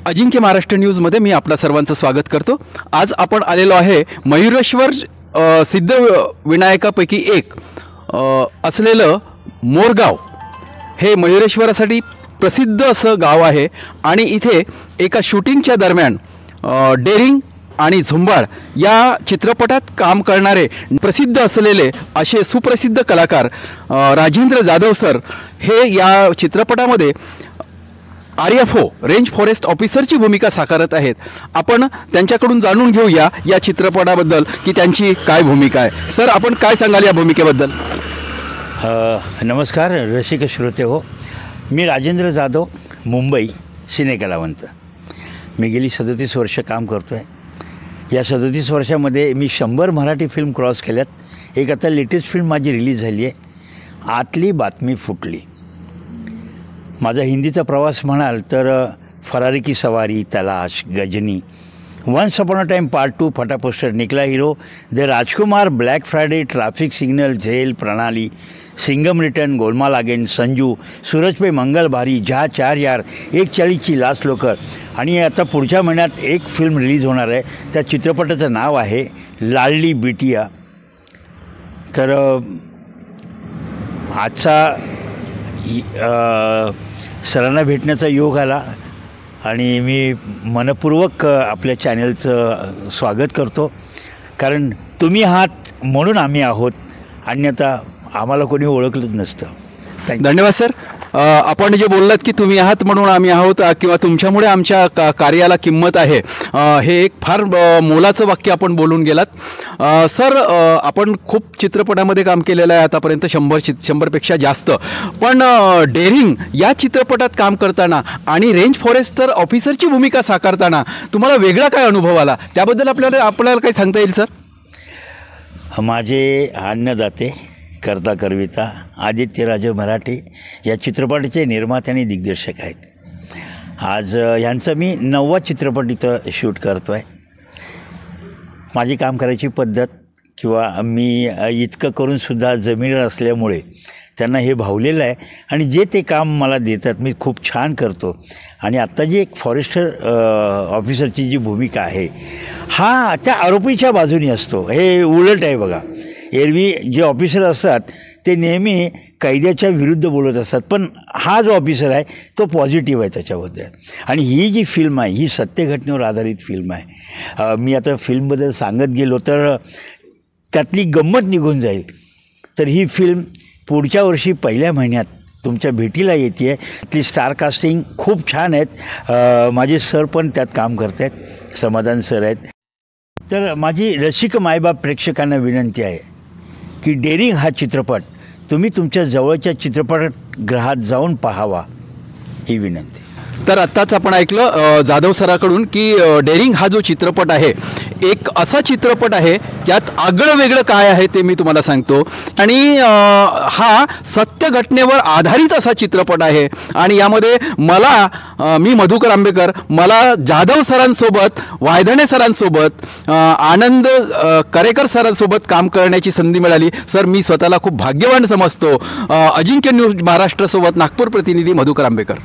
अजिंक्य महाराष्ट्र न्यूजमध्ये मी आपल्या सर्वांचं स्वागत करतो। आज आपण आलेलो आहे मयुरेश्वर सिद्धविनायकापैकी एक असलेलं मोरगाव। हे मयुरेश्वरासाठी प्रसिद्ध असं गाव आहे आणि इथे एका शूटिंगच्या दरम्यान डेरिंग आणि झुंबाळ या चित्रपटात काम करणारे प्रसिद्ध असलेले असे सुप्रसिद्ध कलाकार राजेंद्र जाधव सर हे या चित्रपटामध्ये RFO रेंज फॉरेस्ट ऑफिसरची भूमिका साकारत आहेत। आपण त्यांच्याकडून जाणून घेऊया या चित्रपटाबद्दल की त्यांची काय भूमिका आहे। सर, आपण काय सांगाल या भूमिकेबद्दल? नमस्कार रसिक श्रोते हो, मी राजेंद्र जाधव, मुंबई सिनेकलावंत। मी गेली 37 वर्ष काम करतो आहे। या 37 वर्षामध्ये मी 100 मराठी फिल्म क्रॉस केल्यात। एक आता लेटेस्ट फिल्म माझी रिलीज झाली आहे, आतली बातमी फुटली। माझा हिंदीचा प्रवास म्हणाल तर फरारी ki Sawari, Talaash, Ghajini, once upon a time part 2, Phata poster, Nikla hero, the Rajkumar, black Friday, traffic signal, Zhel, Pranali, Singham return, Golmaal again, Sanju, Suraj Pe Mangal Bhaari, जहा 4 यार, 140ची लास्ट लोकर आणि आता पुढच्या महिन्यात एक फिल्म रिलीज होणार आहे। त्या चित्रपटाचं नाव आहे लाडली बिटिया। तर आजचा सरांना भेटण्याचा योग आला आणि मी मनपूर्वक आपल्या चॅनलचं स्वागत करतो, कारण तुम्ही आहात म्हणून आम्ही आहोत, अन्यथा आम्हाला कोणी ओळखलंच नसतं। धन्यवाद सर। आपण जे बोललात की तुम्ही आहात म्हणून आम्ही आहोत किंवा तुमच्यामुळे आमच्या कार्याला किंमत आहे, हे एक फार मोलाचं वाक्य आपण बोलून गेलात। सर, आपण खूप चित्रपटामध्ये काम केलेलं आहे आतापर्यंत, 100पेक्षा जास्त। पण डेरिंग या चित्रपटात काम करताना आणि रेंज फॉरेस्टर ऑफिसरची भूमिका साकारताना तुम्हाला वेगळा काय अनुभव आला, त्याबद्दल आपल्याला काही सांगता येईल सर? माझे अन्नदाते, करता करविता आदित्यराजे मराठे या चित्रपटाचे निर्माते आणि दिग्दर्शक आहेत। आज यांचं मी 9वा चित्रपट इथं शूट करतो आहे। माझी काम करायची पद्धत किंवा मी इतकं करूनसुद्धा जमिनीवर असल्यामुळे त्यांना हे भावलेलं आहे आणि जे ते काम मला देतात मी खूप छान करतो। आणि आत्ता जी एक फॉरेस्टर ऑफिसरची जी भूमिका आहे, हा त्या आरोपीच्या बाजूने असतो, हे उलट आहे बघा। एरवी जे ऑफिसर असतात ते नेहमी कैद्याच्या विरुद्ध बोलत असतात, पण हा जो ऑफिसर आहे तो पॉझिटिव्ह आहे त्याच्याबद्दल। आणि ही जी फिल्म आहे ही सत्यघटनेवर आधारित फिल्म आहे। मी आता फिल्मबद्दल सांगत गेलो तर त्यातली गंमत निघून जाईल। तर ही फिल्म पुढच्या वर्षी पहिल्या महिन्यात तुमच्या भेटीला येते आहे। ती स्टार कास्टिंग खूप छान आहेत। माझे सर पण त्यात काम करत आहेत, समाधान सर आहेत। तर माझी रसिक मायबाप प्रेक्षकांना विनंती आहे की डेरिंग हा चित्रपट तुम्ही तुमच्या जवळच्या चित्रपटगृहात जाऊन पाहावा, ही विनंती। तर आत्ताच आपण ऐकलं जाधव सराकडून की डेरिंग हा जो चित्रपट आहे एक असा चित्रपट आहे, त्यात आगळं वेगळं काय आहे ते मी तुम्हाला सांगतो। आणि हा सत्य घटनेवर आधारित असा चित्रपट आहे आणि यामध्ये मी मधुकर आंबेकर, मला जाधव सरांसोबत, वायधणे सरांसोबत, आनंद करेकर सरांसोबत काम करण्याची संधी मिळाली। सर, मी स्वतःला खूप भाग्यवान समजतो। अजिंक्य न्यूज महाराष्ट्रासोबत नागपूर प्रतिनिधी मधुकर आंबेकर।